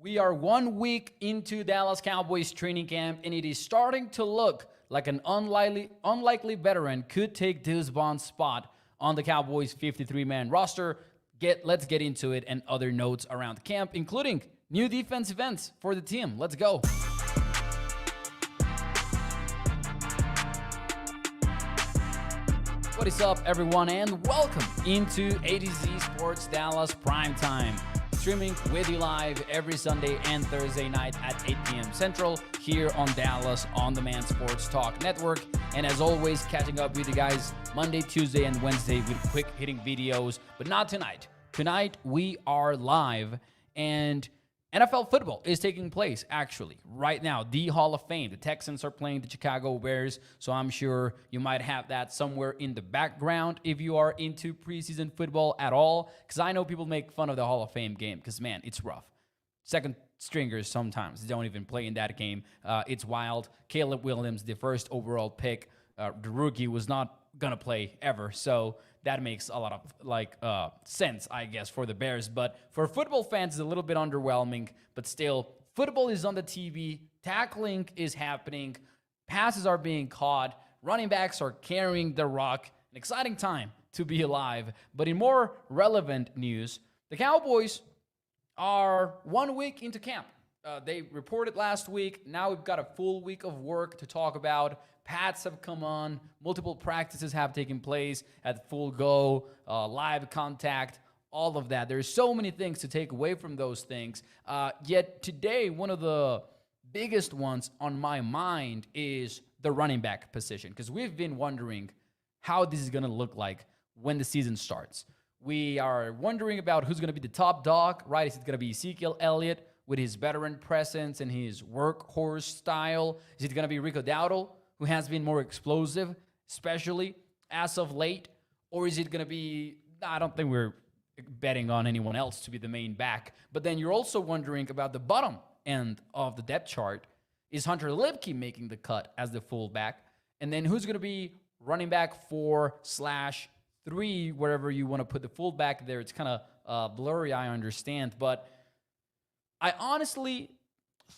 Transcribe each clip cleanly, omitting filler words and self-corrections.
We are 1 week into Dallas Cowboys training camp, and it is starting to look like an unlikely veteran could take Deuce Vaughn's spot on the Cowboys' 53-man roster. Let's get into it and other notes around camp, including new defensive ends for the team. Let's go. What is up, everyone, and welcome into A to Z Sports Dallas Primetime. Streaming with you live every Sunday and Thursday night at 8 p.m. Central here on Dallas On Demand Sports Talk Network. And as always, catching up with you guys Monday, Tuesday, and Wednesday with quick hitting videos, but not tonight. Tonight, we are live, and NFL football is taking place, actually, right now. The Hall of Fame. The Texans are playing the Chicago Bears, so I'm sure you might have that somewhere in the background if you are into preseason football at all, because I know people make fun of the Hall of Fame game, because, man, it's rough. Second stringers sometimes don't even play in that game. It's wild. Caleb Williams, the first overall pick, the rookie, was not going to play ever, so that makes a lot of sense, I guess, for the Bears. But for football fans, it's a little bit underwhelming. But still, football is on the TV. Tackling is happening. Passes are being caught. Running backs are carrying the rock. An exciting time to be alive. But in more relevant news, the Cowboys are 1 week into camp. They reported last week. Now we've got a full week of work to talk about. Pads have come on. Multiple practices have taken place at full go, live contact, all of that. There's so many things to take away from those things. Yet today, one of the biggest ones on my mind is the running back position, because we've been wondering how this is going to look like when the season starts. We are wondering about who's going to be the top dog, right? Is it going to be Ezekiel Elliott with his veteran presence and his workhorse style? Is it going to be Rico Dowdle, who has been more explosive, especially as of late? Or is it going to be, I don't think we're betting on anyone else to be the main back. But then you're also wondering about the bottom end of the depth chart. Is Hunter Lipke making the cut as the fullback? And then who's going to be running back 4/3, wherever you want to put the fullback there? It's kind of blurry, I understand. But I honestly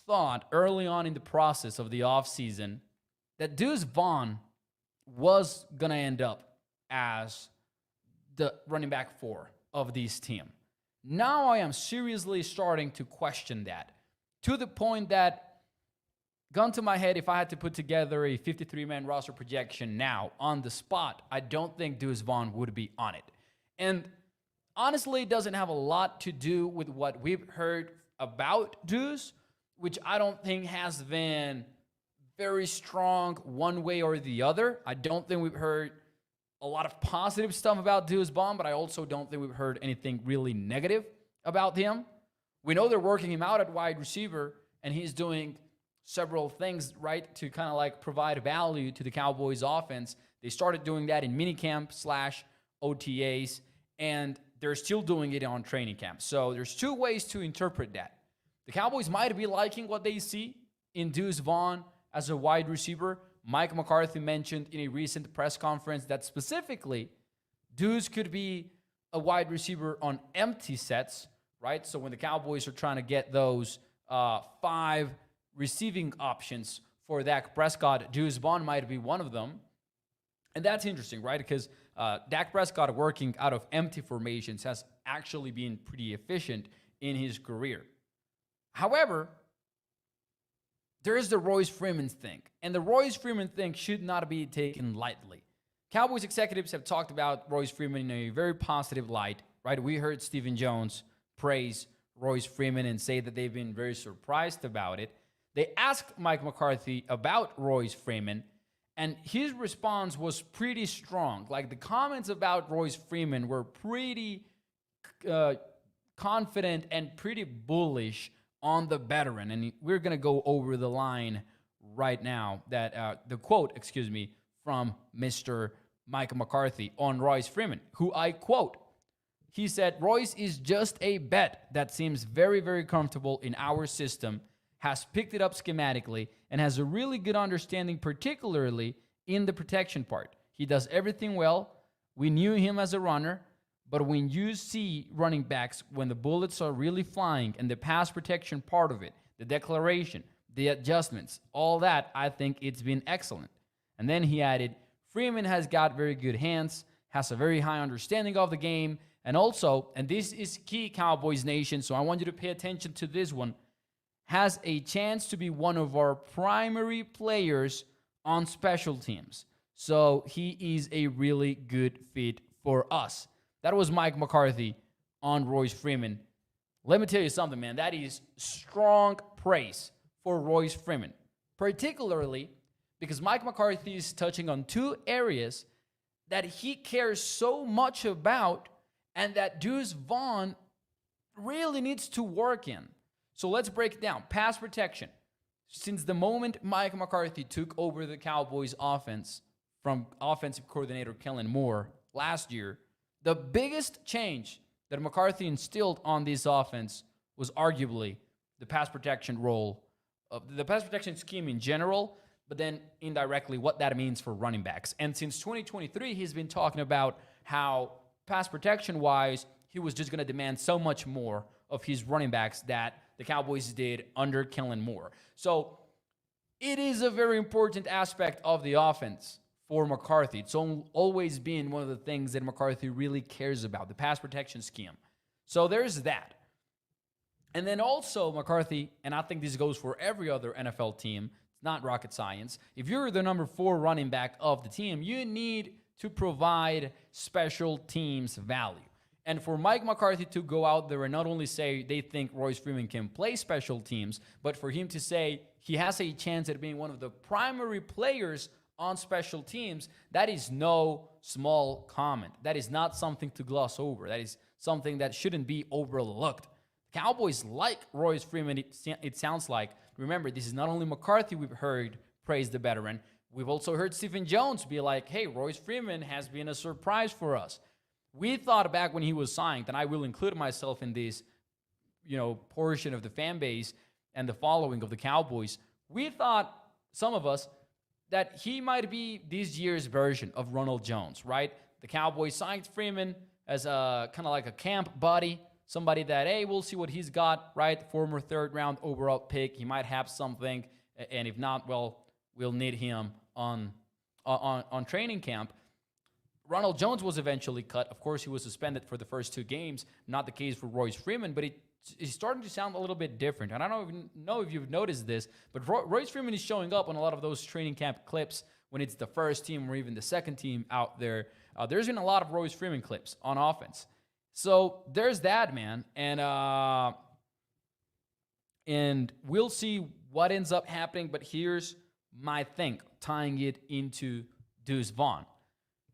thought early on in the process of the offseason that Deuce Vaughn was going to end up as the running back 4 of this team. Now I am seriously starting to question that, to the point that, gun to my head, if I had to put together a 53-man roster projection now on the spot, I don't think Deuce Vaughn would be on it. And honestly, it doesn't have a lot to do with what we've heard about Deuce, which I don't think has been very strong one way or the other. I don't think we've heard a lot of positive stuff about Deuce Vaughn, but I also don't think we've heard anything really negative about him. We know they're working him out at wide receiver, and he's doing several things, right, to kind of like provide value to the Cowboys offense. They started doing that in minicamp/OTAs, and they're still doing it on training camp. So there's two ways to interpret that. The Cowboys might be liking what they see in Deuce Vaughn as a wide receiver. Mike McCarthy mentioned in a recent press conference that specifically Deuce could be a wide receiver on empty sets, right? So when the Cowboys are trying to get those 5 receiving options for Dak Prescott, Deuce Vaughn might be one of them. And that's interesting, right? Because Dak Prescott working out of empty formations has actually been pretty efficient in his career. However, there is the Royce Freeman thing, and the Royce Freeman thing should not be taken lightly. Cowboys executives have talked about Royce Freeman in a very positive light, right? We heard Stephen Jones praise Royce Freeman and say that they've been very surprised about it. They asked Mike McCarthy about Royce Freeman, and his response was pretty strong. Like, the comments about Royce Freeman were pretty confident and pretty bullish on the veteran. And we're going to go over the line right now, that the quote, from Mr. Mike McCarthy on Royce Freeman, who I quote. He said, "Royce is just a bet that seems very, very comfortable in our system, has picked it up schematically, and has a really good understanding, particularly in the protection part. He does everything well. We knew him as a runner. But when you see running backs, when the bullets are really flying and the pass protection part of it, the declaration, the adjustments, all that, I think it's been excellent. And then he added, Freeman has got very good hands, has a very high understanding of the game, and also, and this is key, Cowboys Nation, so I want you to pay attention to this one, has a chance to be one of our primary players on special teams. So he is a really good fit for us. That was Mike McCarthy on Royce Freeman. Let me tell you something, man. That is strong praise for Royce Freeman, particularly because Mike McCarthy is touching on two areas that he cares so much about and that Deuce Vaughn really needs to work in. So let's break it down. Pass protection. Since the moment Mike McCarthy took over the Cowboys offense from offensive coordinator Kellen Moore last year, the biggest change that McCarthy instilled on this offense was arguably the pass protection role, the pass protection scheme in general, but then indirectly what that means for running backs. And since 2023, he's been talking about how pass protection-wise, he was just going to demand so much more of his running backs that the Cowboys did under Kellen Moore. So it is a very important aspect of the offense for McCarthy. It's always been one of the things that McCarthy really cares about, the pass protection scheme. So there's that. And then also McCarthy, and I think this goes for every other NFL team, it's not rocket science. If you're the number 4 running back of the team, you need to provide special teams value. And for Mike McCarthy to go out there and not only say they think Royce Freeman can play special teams, but for him to say he has a chance at being one of the primary players on special teams, that is no small comment. That is not something to gloss over. That is something that shouldn't be overlooked. Cowboys like Royce Freeman, it sounds like. Remember, this is not only McCarthy we've heard praise the veteran. We've also heard Stephen Jones be like, hey, Royce Freeman has been a surprise for us. We thought back when he was signed, and I will include myself in this, portion of the fan base and the following of the Cowboys. We thought, some of us, that he might be this year's version of Ronald Jones, right? The Cowboys signed Freeman as a kind of like a camp buddy, somebody that, hey, we'll see what he's got, right? Former 3rd-round overall pick. He might have something, and if not, well, we'll need him on training camp. Ronald Jones was eventually cut. Of course, he was suspended for the first 2 games. Not the case for Royce Freeman, but it's starting to sound a little bit different. And I don't know if you've noticed this, but Royce Freeman is showing up on a lot of those training camp clips when it's the first team or even the second team out there. There's been a lot of Royce Freeman clips on offense. So there's that, man. And we'll see what ends up happening, but here's my thing, tying it into Deuce Vaughn.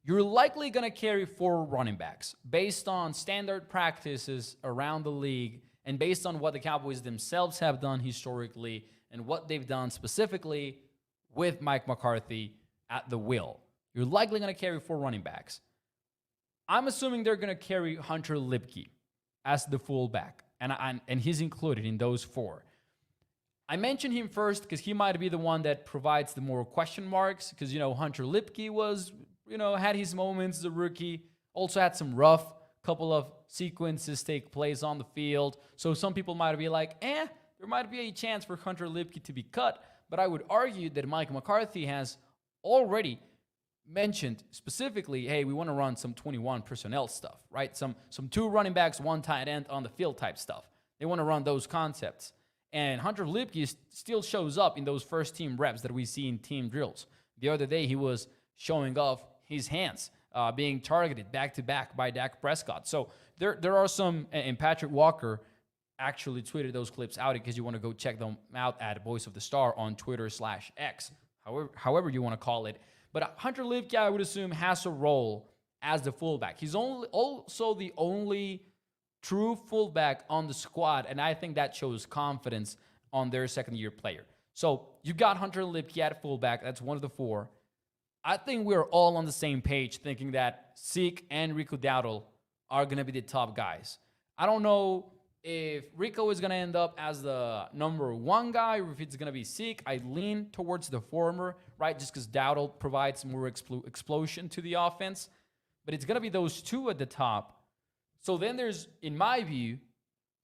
You're likely going to carry 4 running backs based on standard practices around the league and based on what the Cowboys themselves have done historically and what they've done specifically with Mike McCarthy at the wheel. You're likely going to carry 4 running backs. I'm assuming they're going to carry Hunter Lipke as the fullback, and he's included in those 4. I mentioned him first because he might be the one that provides the more question marks because, Hunter Lipke was, had his moments as a rookie, also had some rough couple of sequences take place on the field. So some people might be like, there might be a chance for Hunter Lipke to be cut. But I would argue that Mike McCarthy has already mentioned specifically, hey, we want to run some 21 personnel stuff, right? Some 2 running backs, 1 tight end on the field type stuff. They want to run those concepts. And Hunter Lipke still shows up in those first team reps that we see in team drills. The other day, he was showing off his hands, being targeted back-to-back by Dak Prescott. So there are some, and Patrick Walker actually tweeted those clips out because you want to go check them out at Voice of the Star on Twitter/X, however you want to call it. But Hunter Lipke, I would assume, has a role as the fullback. He's also the only true fullback on the squad, and I think that shows confidence on their second-year player. So you got Hunter Lipke at fullback. That's one of the 4. I think we're all on the same page thinking that Zeke and Rico Dowdle are going to be the top guys. I don't know if Rico is going to end up as the number 1 guy or if it's going to be Zeke. I lean towards the former, right, just because Dowdle provides more explosion to the offense. But it's going to be those 2 at the top. So then there's, in my view,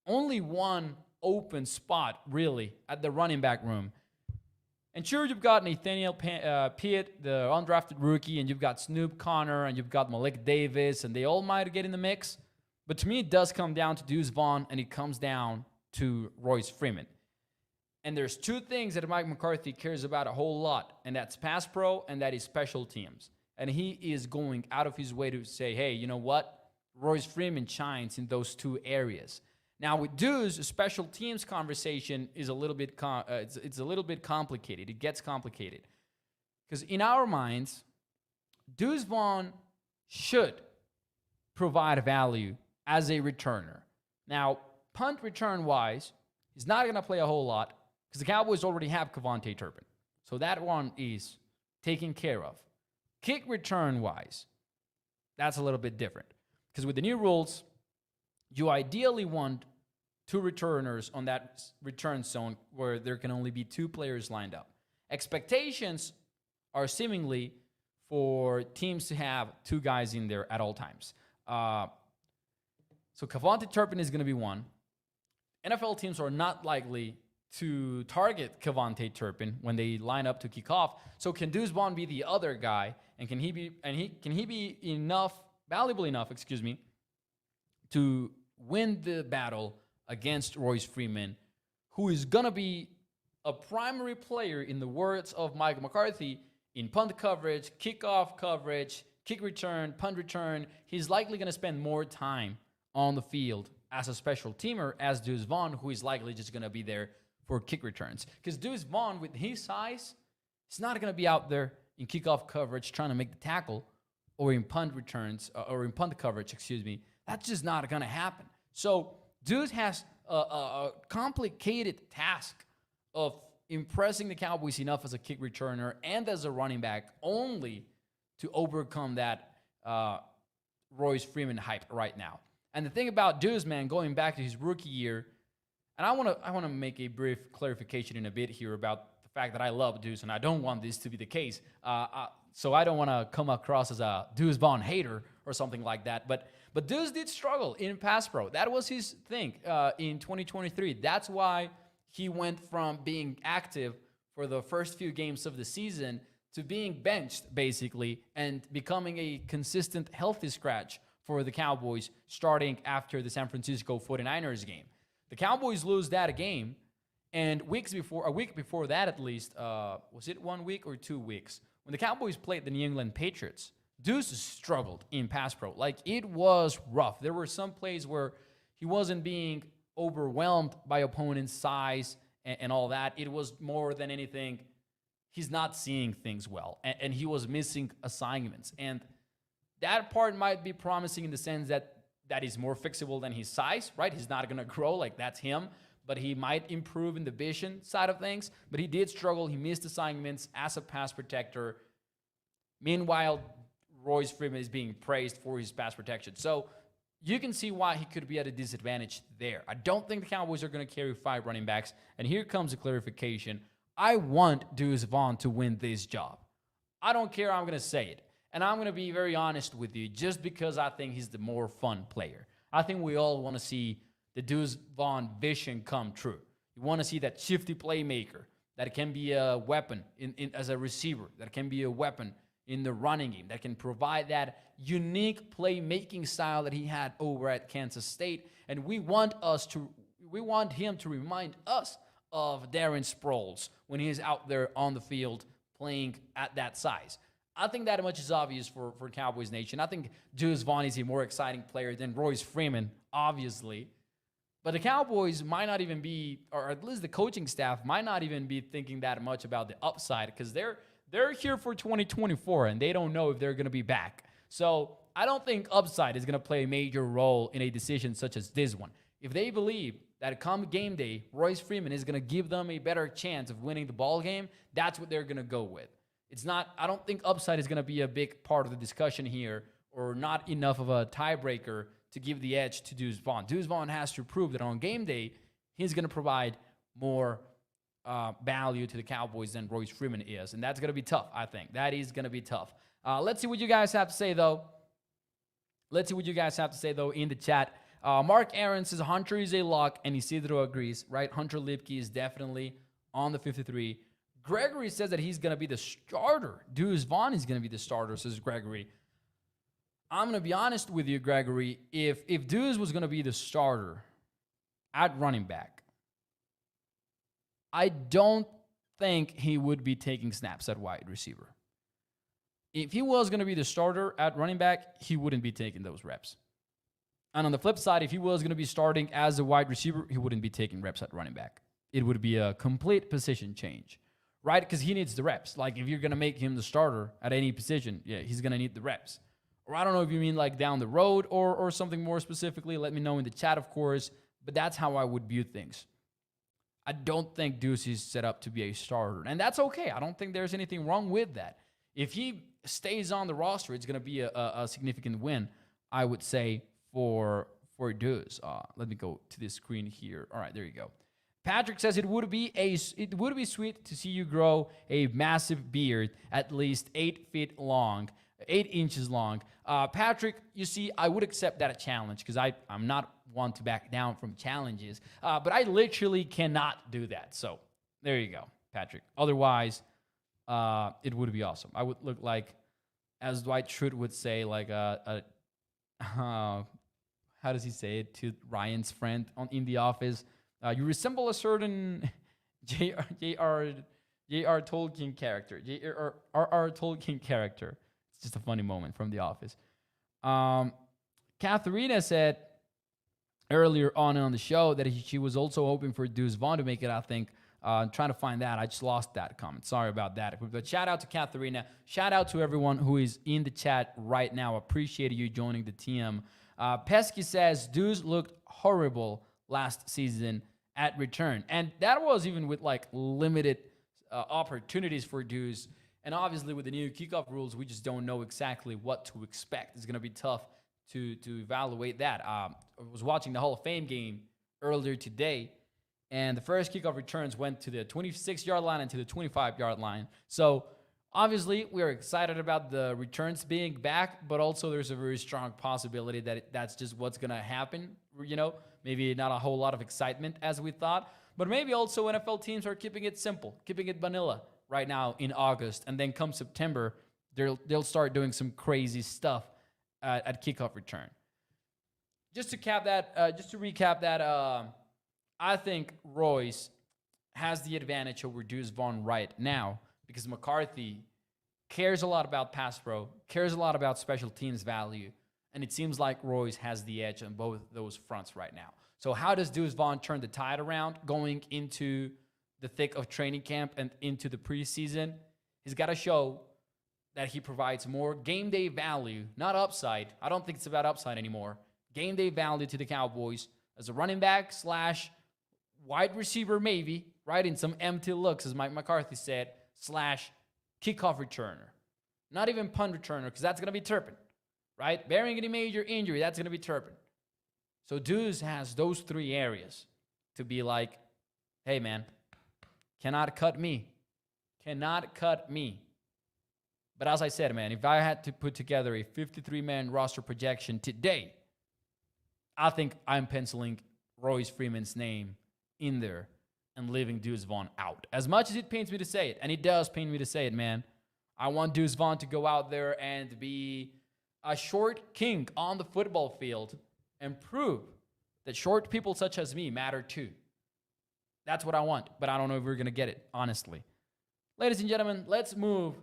only one open spot, really, at the running back room. And sure, you've got Nathaniel Pitt, the undrafted rookie, and you've got Snoop Connor, and you've got Malik Davis, and they all might get in the mix. But to me, it does come down to Deuce Vaughn, and it comes down to Royce Freeman. And there's two things that Mike McCarthy cares about a whole lot, and that's pass pro, and that is special teams. And he is going out of his way to say, hey, you know what? Royce Freeman shines in those two areas. Now with Deuce, a special teams conversation is a little bit it's a little bit complicated. It gets complicated because in our minds, Deuce Vaughn should provide value as a returner. Now, punt return wise, he's not going to play a whole lot because the Cowboys already have Kevontae Turpin, so that one is taken care of. Kick return wise, that's a little bit different because with the new rules, you ideally want two returners on that return zone where there can only be two players lined up. Expectations are seemingly for teams to have two guys in there at all times. So Kevontae Turpin is going to be one. NFL teams are not likely to target Kevontae Turpin when they line up to kick off. So can Deuce Vaughn be the other guy, and can he be valuable enough, to win the battle against Royce Freeman, who is going to be a primary player, in the words of Mike McCarthy, in punt coverage, kickoff coverage, kick return, punt return. He's likely going to spend more time on the field as a special teamer as Deuce Vaughn, who is likely just going to be there for kick returns. Because Deuce Vaughn, with his size, he's not going to be out there in kickoff coverage trying to make the tackle, or in punt returns, or in punt coverage, That's just not going to happen. So Deuce has a complicated task of impressing the Cowboys enough as a kick returner and as a running back only to overcome that Royce Freeman hype right now. And the thing about Deuce, man, going back to his rookie year, and I want to make a brief clarification in a bit here about the fact that I love Deuce, and I don't want this to be the case. So I don't want to come across as a Deuce Vaughn hater or something like that. But Deuce did struggle in pass pro. That was his thing in 2023. That's why he went from being active for the first few games of the season to being benched, basically, and becoming a consistent healthy scratch for the Cowboys starting after the San Francisco 49ers game. The Cowboys lose that game, and a week before that at least, was it 1 week or 2 weeks? When the Cowboys played the New England Patriots, Deuce struggled in pass pro. Like, it was rough. There were some plays where he wasn't being overwhelmed by opponent's size and all that. It was more than anything, he's not seeing things well, and he was missing assignments. And that part might be promising in the sense that is more fixable than his size, right? He's not going to grow, like that's him, but he might improve in the vision side of things. But he did struggle. He missed assignments as a pass protector. Meanwhile, Royce Freeman is being praised for his pass protection. So you can see why he could be at a disadvantage there. I don't think the Cowboys are going to carry 5 running backs. And here comes a clarification. I want Deuce Vaughn to win this job. I don't care how I'm going to say it. And I'm going to be very honest with you, just because I think he's the more fun player. I think we all want to see the Deuce Vaughn vision come true. You want to see that shifty playmaker that can be a weapon as a receiver, that can be a weapon in the running game, that can provide that unique playmaking style that he had over at Kansas State. And we want him to remind us of Darren Sproles when he's out there on the field playing at that size. I think that much is obvious for Cowboys Nation. I think Deuce Vaughn is a more exciting player than Royce Freeman, obviously. But the Cowboys might not even be, or at least the coaching staff might not even be thinking that much about the upside, because they're here for 2024, and they don't know if they're going to be back. So I don't think upside is going to play a major role in a decision such as this one. If they believe that come game day, Royce Freeman is going to give them a better chance of winning the ball game, that's what they're going to go with. I don't think upside is going to be a big part of the discussion here, or not enough of a tiebreaker to give the edge to Deuce Vaughn. Deuce Vaughn has to prove that on game day, he's going to provide more value to the Cowboys than Royce Freeman is. And that's going to be tough, I think. That is going to be tough. Let's see what you guys have to say, though. Let's see what you guys have to say, though, in the chat. Mark Aaron says Hunter is a lock, and Isidro agrees, right? Hunter Lipke is definitely on the 53. Gregory says that he's going to be the starter. Deuce Vaughn is going to be the starter, says Gregory. I'm going to be honest with you, Gregory. If Deuce was going to be the starter at running back, I don't think he would be taking snaps at wide receiver. If he was going to be the starter at running back, he wouldn't be taking those reps. And on the flip side, if he was going to be starting as a wide receiver, he wouldn't be taking reps at running back. It would be a complete position change, right? Because he needs the reps. Like, if you're going to make him the starter at any position, yeah, he's going to need the reps. Or I don't know if you mean like down the road or something more specifically. Let me know in the chat, of course. But that's how I would view things. I don't think Deuce is set up to be a starter. And that's okay. I don't think there's anything wrong with that. If he stays on the roster, it's going to be a significant win, I would say, for Deuce. Let me go to this screen here. All right, there you go. Patrick says it would be sweet to see you grow a massive beard, at least 8 feet long, 8 inches long. Patrick, you see, I would accept that a challenge because I'm not one to back down from challenges, but I literally cannot do that. So there you go, Patrick. Otherwise, it would be awesome. I would look like, as Dwight Schrute would say, like how does he say it to Ryan's friend in The Office? You resemble a certain J.R. Tolkien character. J.R.R. Tolkien character. It's just a funny moment from The Office. Katharina said earlier on the show that she was also hoping for Deuce Vaughn to make it, I think. I'm trying to find that. I just lost that comment. Sorry about that. But shout out to Katharina. Shout out to everyone who is in the chat right now. Appreciate you joining the team. Pesky says, Deuce looked horrible last season at return. And that was even with like limited opportunities for Deuce. And obviously with the new kickoff rules, we just don't know exactly what to expect. It's going to be tough to evaluate that. I was watching the Hall of Fame game earlier today, and the first kickoff returns went to the 26-yard line and to the 25-yard line. So obviously we are excited about the returns being back, but also there's a very strong possibility that that's just what's going to happen. You know, maybe not a whole lot of excitement as we thought, but maybe also NFL teams are keeping it simple, keeping it vanilla right now in August, and then come September, they'll start doing some crazy stuff at kickoff return. Just to recap that, I think Royce has the advantage over Deuce Vaughn right now because McCarthy cares a lot about pass pro, cares a lot about special teams value, and it seems like Royce has the edge on both those fronts right now. So how does Deuce Vaughn turn the tide around going into the thick of training camp and into the preseason? He's got to show that he provides more game day value, not upside. I don't think it's about upside anymore. Game day value to the Cowboys as a running back / wide receiver, maybe, right? In some empty looks, as Mike McCarthy said, / kickoff returner. Not even punt returner, because that's going to be Turpin, right? Bearing any major injury, that's going to be Turpin. So Deuce has those 3 areas to be like, hey, man, cannot cut me. Cannot cut me. But as I said, man, if I had to put together a 53-man roster projection today, I think I'm penciling Royce Freeman's name in there and leaving Deuce Vaughn out. As much as it pains me to say it, and it does pain me to say it, man, I want Deuce Vaughn to go out there and be a short king on the football field and prove that short people such as me matter too. That's what I want, but I don't know if we're going to get it, honestly. Ladies and gentlemen, let's move.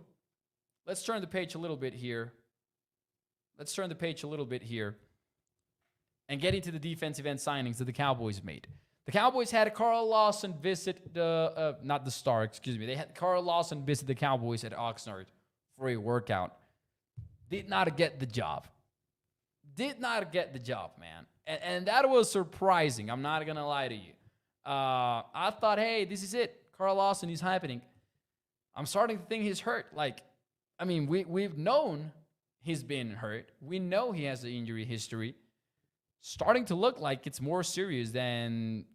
Let's turn the page a little bit here. And get into the defensive end signings that the Cowboys made. The Cowboys had Carl Lawson visit They had Carl Lawson visit the Cowboys at Oxnard for a workout. Did not get the job. Man. And that was surprising. I'm not going to lie to you. I thought, hey, this is it. Carl Lawson is happening. I'm starting to think he's hurt. We've known he's been hurt. We know he has an injury history. Starting to look like it's more serious than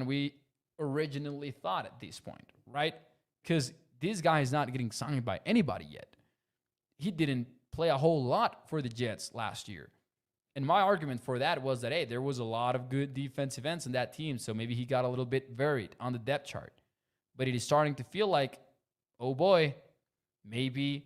we originally thought at this point, right? Because this guy is not getting signed by anybody yet. He didn't play a whole lot for the Jets last year. And my argument for that was that, hey, there was a lot of good defensive ends in that team, so maybe he got a little bit varied on the depth chart. But it is starting to feel like, oh boy, maybe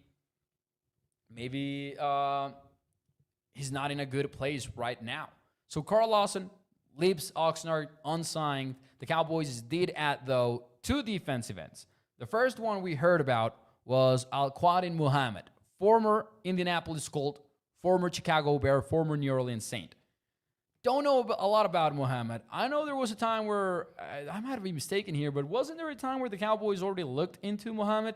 he's not in a good place right now. So Carl Lawson, Leaps, Oxnard, unsigned. The Cowboys did add, though, 2 defensive ends. The first one we heard about was Al-Quadin Muhammad, former Indianapolis Colt, former Chicago Bear, former New Orleans Saint. Don't know a lot about Muhammad. I know there was a time where, I might be mistaken here, but wasn't there a time where the Cowboys already looked into Muhammad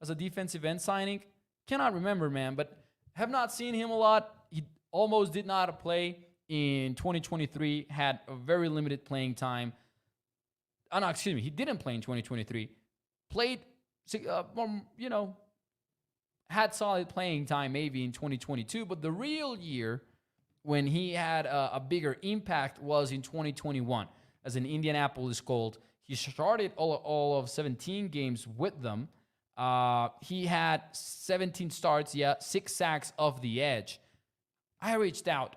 as a defensive end signing? Cannot remember, man, but have not seen him a lot. He almost did not play in 2023, had a very limited playing time. No, excuse me, he didn't play in 2023. Played, had solid playing time maybe in 2022, but the real year when he had a bigger impact was in 2021 as an Indianapolis Colt. He started all of 17 games with them. He had 17 starts, 6 sacks off the edge. I reached out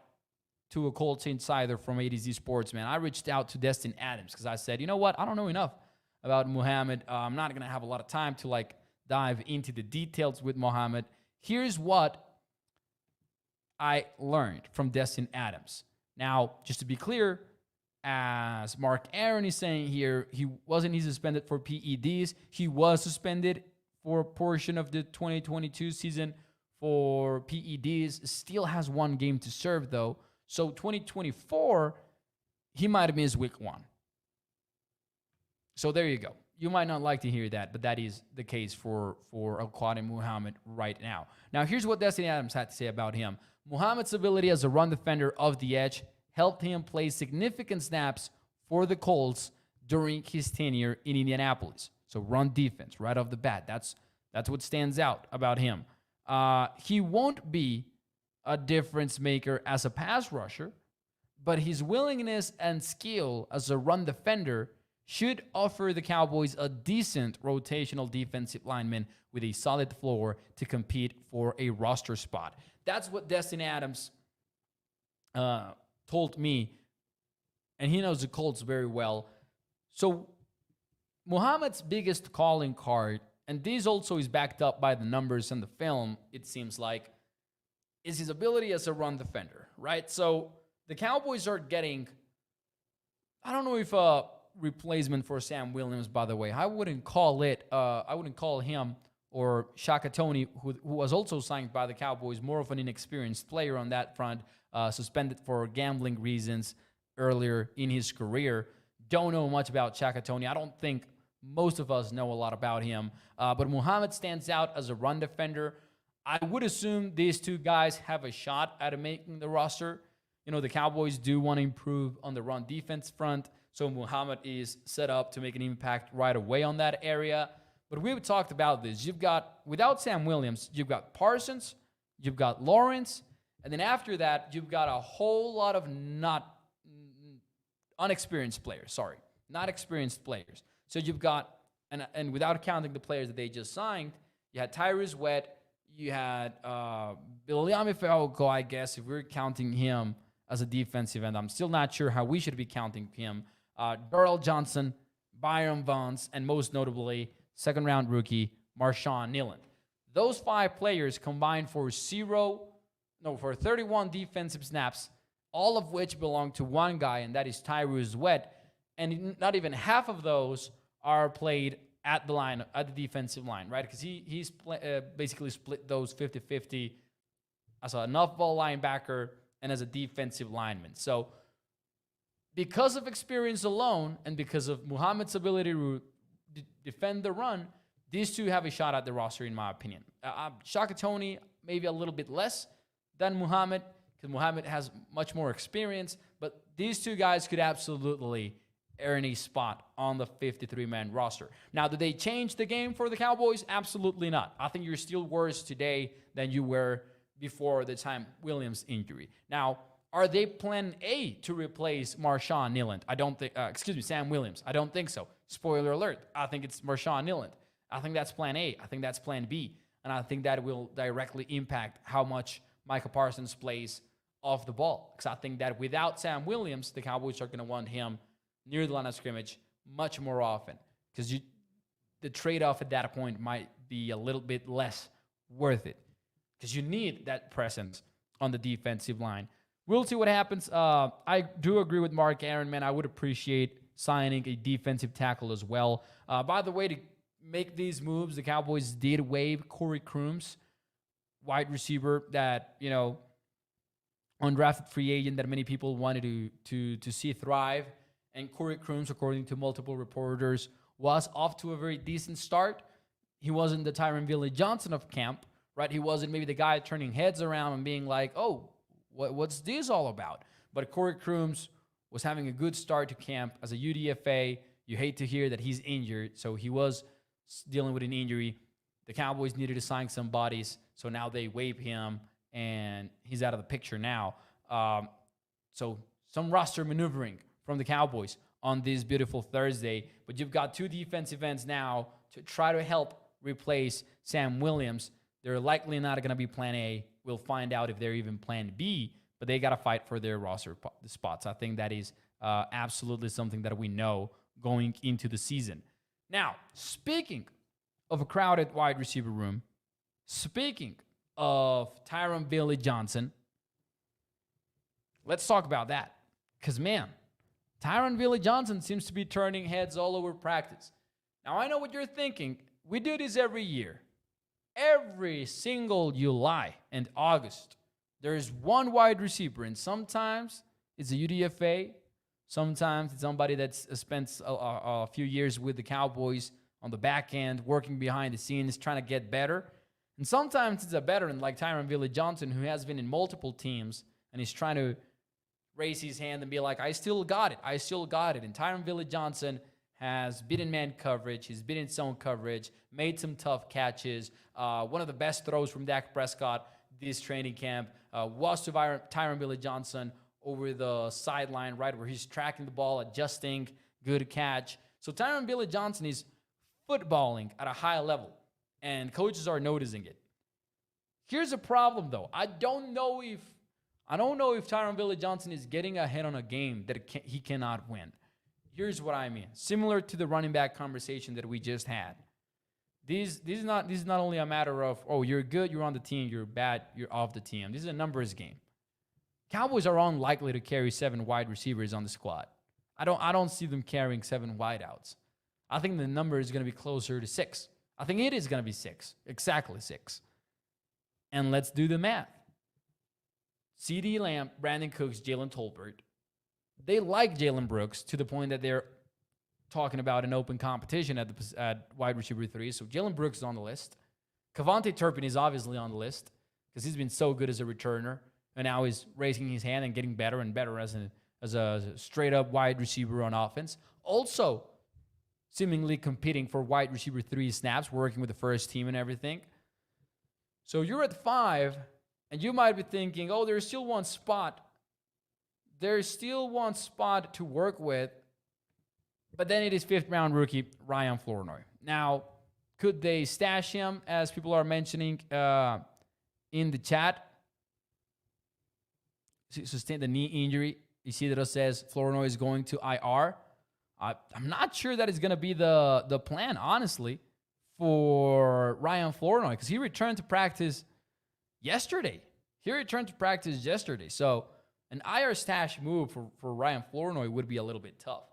to a Colts insider from ADZ Sports, man. I reached out to Destin Adams because I said, you know what? I don't know enough about Muhammad. I'm not going to have a lot of time to dive into the details with Muhammad. Here's what I learned from Destin Adams. Now, just to be clear, as Mark Aaron is saying here, he wasn't suspended for PEDs. He was suspended for a portion of the 2022 season for PEDs. Still has 1 game to serve, though. So 2024, he might have missed week 1. So there you go. You might not like to hear that, but that is the case for Al-Quadin Muhammad right now. Now, here's what Destin Adams had to say about him. Muhammad's ability as a run defender of the edge helped him play significant snaps for the Colts during his tenure in Indianapolis. So run defense right off the bat. That's what stands out about him. He won't be a difference maker as a pass rusher, but his willingness and skill as a run defender should offer the Cowboys a decent rotational defensive lineman with a solid floor to compete for a roster spot. That's what Destin Adams told me, and he knows the Colts very well. So Muhammad's biggest calling card, and this also is backed up by the numbers and the film, it seems like, is his ability as a run defender, right? So the Cowboys are getting, I don't know if a replacement for Sam Williams, by the way. I wouldn't call him or Shaka Toney, who was also signed by the Cowboys, more of an inexperienced player on that front, suspended for gambling reasons earlier in his career. Don't know much about Shaka Toney. I don't think most of us know a lot about him. But Muhammad stands out as a run defender. I would assume these 2 guys have a shot at making the roster. You know, the Cowboys do want to improve on the run defense front, so Muhammad is set up to make an impact right away on that area. But we've talked about this. You've got, without Sam Williams, you've got Parsons, you've got Lawrence, and then after that, you've got a whole lot of not experienced players. So you've got, and without counting the players that they just signed, you had Tyrese Wett, you had Bilyami Feoko, I guess, if we're counting him as a defensive end. I'm still not sure how we should be counting him. Darrell Johnson, Byron Vance, and most notably, second-round rookie Marshawn Neiland. Those 5 players combined for 31 defensive snaps, all of which belong to one guy, and that is Tyrese Wett. And not even half of those are played at the defensive line, right? Because he's basically split those 50-50 as an off-ball linebacker and as a defensive lineman. So because of experience alone and because of Muhammad's ability to defend the run, these 2 have a shot at the roster, in my opinion. Shaka Toney, maybe a little bit less than Muhammad, because Muhammad has much more experience, but these 2 guys could absolutely earn a spot on the 53-man roster. Now, do they change the game for the Cowboys? Absolutely not. I think you're still worse today than you were before the Sam Williams injury. Now, are they plan A to replace Marshawn Neiland? I don't think, Sam Williams. I don't think so. Spoiler alert. I think it's Marshawn Neiland. I think that's plan A. I think that's plan B. And I think that will directly impact how much Micah Parsons plays off the ball. Because I think that without Sam Williams, the Cowboys are going to want him near the line of scrimmage much more often. Because the trade-off at that point might be a little bit less worth it. Because you need that presence on the defensive line. We'll see what happens. I do agree with Mark Aaron, man. I would appreciate signing a defensive tackle as well. By the way, to make these moves, the Cowboys did waive Corey Crooms, wide receiver that, undrafted free agent that many people wanted to see thrive. And Corey Crooms, according to multiple reporters, was off to a very decent start. He wasn't the Tyron Johnson of camp, right? He wasn't maybe the guy turning heads around and being like, oh, what's this all about? But Corey Crooms was having a good start to camp as a UDFA. You hate to hear that he's injured, so he was dealing with an injury. The Cowboys needed to sign some bodies, so now they waive him, and he's out of the picture now. So some roster maneuvering from the Cowboys on this beautiful Thursday. But you've got two defensive ends now to try to help replace Sam Williams. They're likely not going to be plan A. We'll find out if they're even plan B, but they got to fight for their roster spots. I think that is absolutely something that we know going into the season. Now, speaking of a crowded wide receiver room, speaking of Tyron Billy Johnson, let's talk about that. Because, man, Tyron Billy Johnson seems to be turning heads all over practice. Now, I know what you're thinking. We do this every year. Every single July and August, there's one wide receiver, and sometimes it's a UDFA. Sometimes it's somebody that's spent a few years with the Cowboys on the back end, working behind the scenes, trying to get better. And sometimes it's a veteran like Tyron Billy Johnson, who has been in multiple teams, and he's trying to raise his hand and be like, I still got it. I still got it. And Tyron Billy Johnson has been in man coverage. He's been in zone coverage, made some tough catches. One of the best throws from Dak Prescott this training camp was to Tyron Billy Johnson over the sideline, right, where he's tracking the ball, adjusting, good catch. So Tyron Billy Johnson is footballing at a high level, and coaches are noticing it. Here's a problem, though. I don't know if Tyron Billy Johnson is getting ahead on a game that he cannot win. Here's what I mean. Similar to the running back conversation that we just had. This is not only a matter of, oh, you're good, you're on the team, you're bad, you're off the team. This is a numbers game. Cowboys are unlikely to carry 7 wide receivers on the squad. I don't see them carrying 7 wideouts. I think the number is going to be closer to 6. I think it is going to be 6. Exactly 6. And let's do the math. CeeDee Lamb, Brandon Cooks, Jalen Tolbert. They like Jalen Brooks to the point that they're talking about an open competition at wide receiver 3. So Jalen Brooks is on the list. Kevontae Turpin is obviously on the list because he's been so good as a returner, and now he's raising his hand and getting better and better as a straight-up wide receiver on offense. Also, seemingly competing for wide receiver 3 snaps, working with the first team and everything. So you're at 5, and you might be thinking, oh, there's still one spot. There's still one spot to work with, but then it is 5th-round rookie Ryan Flournoy. Now, could they stash him, as people are mentioning in the chat? Sustained the knee injury. Isidro says Flournoy is going to IR. I'm not sure that is going to be the plan, honestly, for Ryan Flournoy, because he returned to practice yesterday. So an IR stash move for Ryan Flournoy would be a little bit tough.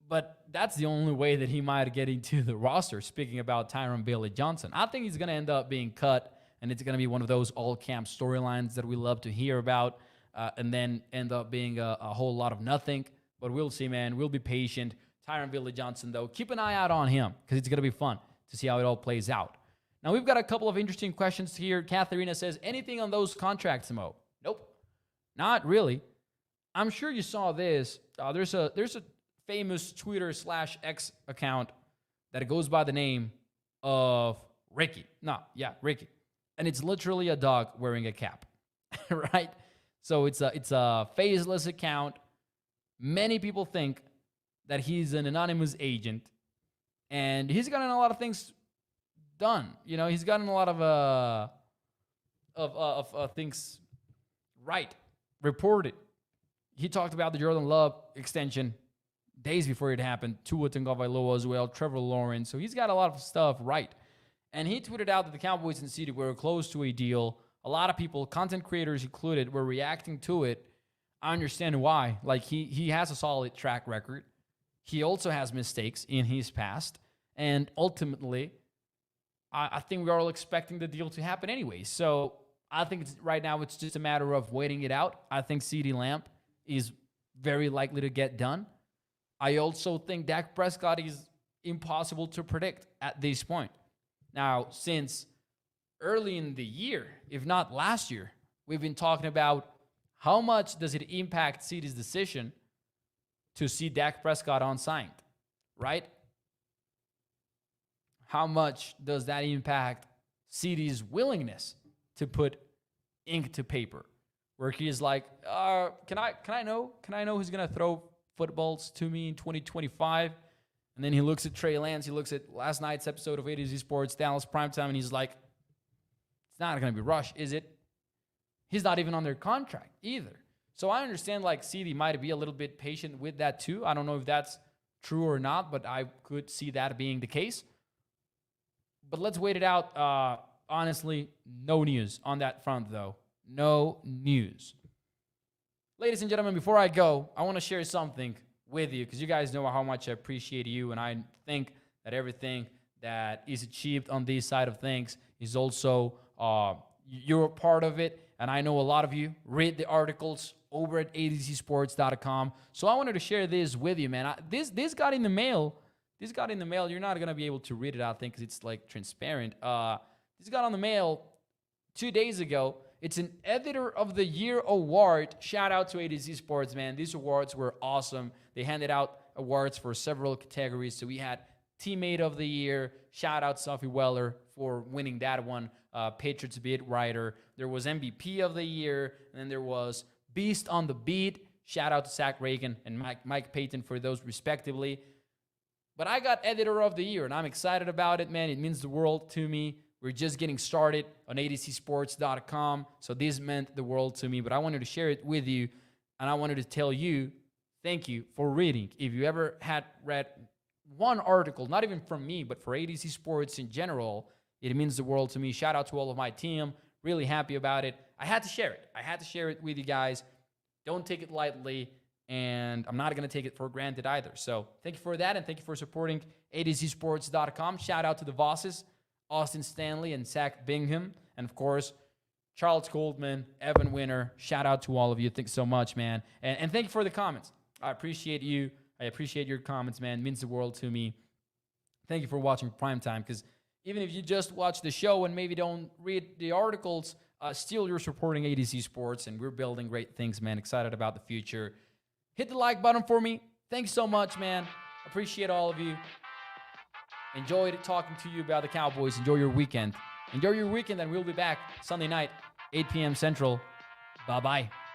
But that's the only way that he might get into the roster, speaking about Tyron Billy Johnson. I think he's going to end up being cut, and it's going to be one of those all-camp storylines that we love to hear about, and then end up being a whole lot of nothing. But we'll see, man. We'll be patient. Tyron Billy Johnson, though, keep an eye out on him because it's going to be fun to see how it all plays out. Now, we've got a couple of interesting questions here. Katharina says, anything on those contracts, Mo? Nope. Not really. I'm sure you saw this. There's a famous Twitter/X account that goes by the name of Ricky. Ricky. And it's literally a dog wearing a cap, right? So it's a faceless account. Many people think that he's an anonymous agent, and he's gotten a lot of things done. He's gotten a lot of things right, reported. He talked about the Jordan Love extension days before it happened. Tua Tagovailoa as well, Trevor Lawrence. So he's got a lot of stuff right. And he tweeted out that the Cowboys and City were close to a deal. A lot of people, content creators included, were reacting to it. I understand why. Like, he has a solid track record. He also has mistakes in his past. And ultimately, I think we're all expecting the deal to happen anyway. So I think right now it's just a matter of waiting it out. I think CeeDee Lamb is very likely to get done. I also think Dak Prescott is impossible to predict at this point. Now, since early in the year, if not last year, we've been talking about how much does it impact CeeDee's decision to see Dak Prescott unsigned, right? How much does that impact CeeDee's willingness to put ink to paper? Where he is like, can I know who's gonna throw footballs to me in 2025? And then he looks at Trey Lance, he looks at last night's episode of A to Z Sports Dallas Primetime, and he's like, it's not gonna be Rush, is it? He's not even on their contract either. So I understand like CeeDee might be a little bit patient with that too. I don't know if that's true or not, but I could see that being the case. But let's wait it out. Honestly, no news on that front though. No news. Ladies and gentlemen, before I go, I want to share something with you because you guys know how much I appreciate you, and I think that everything that is achieved on this side of things is also you're a part of it, and I know a lot of you read the articles over at ADCsports.com. So I wanted to share this with you, man. This got in the mail. This got in the mail. You're not gonna be able to read it, I think, because it's like transparent. This got on the mail 2 days ago. It's an Editor of the Year award. Shout out to A to Z Sports, man. These awards were awesome. They handed out awards for several categories. So we had Teammate of the Year. Shout out Sophie Weller for winning that one. Patriots beat writer. There was MVP of the Year. And then there was Beast on the Beat. Shout out to Zach Reagan and Mike Payton for those respectively. But I got Editor of the Year, and I'm excited about it, man. It means the world to me. We're just getting started on adcsports.com, so this meant the world to me. But I wanted to share it with you, and I wanted to tell you, thank you for reading. If you ever had read one article, not even from me, but for ADC Sports in general, it means the world to me. Shout out to all of my team. Really happy about it. I had to share it. I had to share it with you guys. Don't take it lightly, and I'm not going to take it for granted either. So thank you for that, and thank you for supporting adcsports.com. Shout out to the bosses, Austin Stanley and Zach Bingham, and of course, Charles Goldman, Evan Winter. Shout out to all of you. Thanks so much, man. And thank you for the comments. I appreciate you. I appreciate your comments, man. It means the world to me. Thank you for watching Primetime, because even if you just watch the show and maybe don't read the articles, still you're supporting ADC Sports, and we're building great things, man. Excited about the future. Hit the like button for me. Thanks so much, man. Appreciate all of you. Enjoyed talking to you about the Cowboys. Enjoy your weekend. Enjoy your weekend, and we'll be back Sunday night, 8 p.m. Central. Bye-bye.